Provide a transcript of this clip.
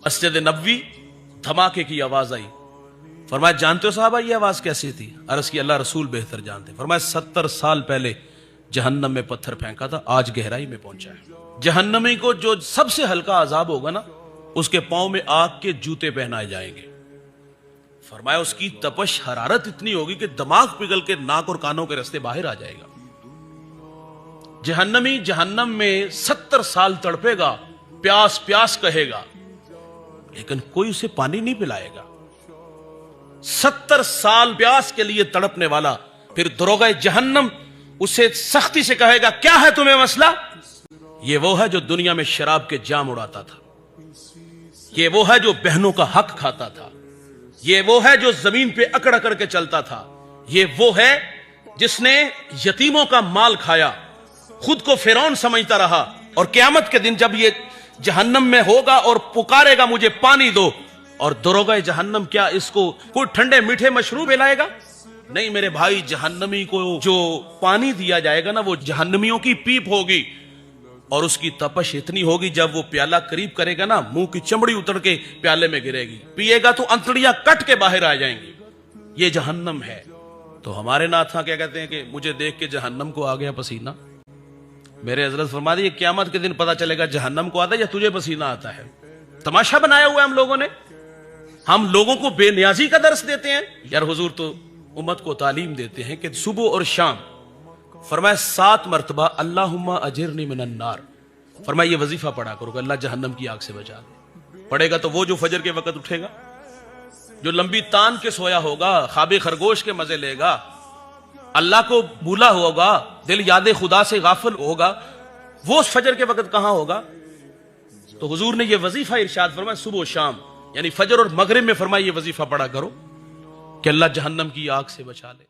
مسجد نبوی دھماکے کی آواز آئی. فرمایا جانتے ہو صحابہ یہ آواز کیسی تھی؟ عرض کی اللہ رسول بہتر جانتے. فرمایا 70 سال پہلے جہنم میں پتھر پھینکا تھا، آج گہرائی میں پہنچا ہے. جہنمی کو جو سب سے ہلکا عذاب ہوگا نا، اس کے پاؤں میں آگ کے جوتے پہنائے جائیں گے. فرمایا اس کی تپش حرارت اتنی ہوگی کہ دماغ پگھل کے ناک اور کانوں کے راستے باہر آ جائے گا. جہنمی جہنم میں 70 سال تڑپے گا، پیاس پیاس کہے گا، لیکن کوئی اسے پانی نہیں پلائے گا. 70 سال پیاس کے لیے تڑپنے والا، پھر دروغہ جہنم اسے سختی سے کہے گا کیا ہے تمہیں مسئلہ؟ یہ وہ ہے جو دنیا میں شراب کے جام اڑاتا تھا، یہ وہ ہے جو بہنوں کا حق کھاتا تھا، یہ وہ ہے جو زمین پہ اکڑ اکڑ کے چلتا تھا، یہ وہ ہے جس نے یتیموں کا مال کھایا، خود کو فرعون سمجھتا رہا، اور قیامت کے دن جب یہ جہنم میں ہوگا اور پکارے گا مجھے پانی دو، اور دروغہ جہنم کیا اس کو کوئی ٹھنڈے میٹھے مشروب پلائے گا؟ نہیں میرے بھائی، جہنمی کو جو پانی دیا جائے گا نا، وہ جہنمیوں کی پیپ ہوگی، اور اس کی تپش اتنی ہوگی جب وہ پیالہ قریب کرے گا نا، منہ کی چمڑی اتر کے پیالے میں گرے گی، پیے گا تو انتڑیاں کٹ کے باہر آ جائیں گی. یہ جہنم ہے. تو ہمارے ناتھا کیا کہتے ہیں کہ مجھے دیکھ کے جہنم کو آ گیا پسینہ. میرے حضرت فرما دیے قیامت کے دن پتا چلے گا جہنم کو آتا ہے یا تجھے پسینہ آتا ہے. تماشا بنایا ہوا ہے ہم لوگوں نے. ہم لوگوں کو بے نیازی کا درس دیتے ہیں. یار حضور تو امت کو تعلیم دیتے ہیں کہ صبح اور شام فرمایا 7 مرتبہ اللہم اجرنی من النار. فرمایا یہ وظیفہ پڑھا کرو کہ اللہ جہنم کی آگ سے بچا دے. پڑھے گا تو وہ جو فجر کے وقت اٹھے گا، جو لمبی تان کے سویا ہوگا، خواب خرگوش کے مزے لے گا، اللہ کو بھولا ہوگا، دل یاد خدا سے غافل ہوگا، وہ اس فجر کے وقت کہاں ہوگا؟ تو حضور نے یہ وظیفہ ارشاد فرمایا صبح و شام، یعنی فجر اور مغرب میں فرمایا یہ وظیفہ پڑھا کرو کہ اللہ جہنم کی آگ سے بچا لے.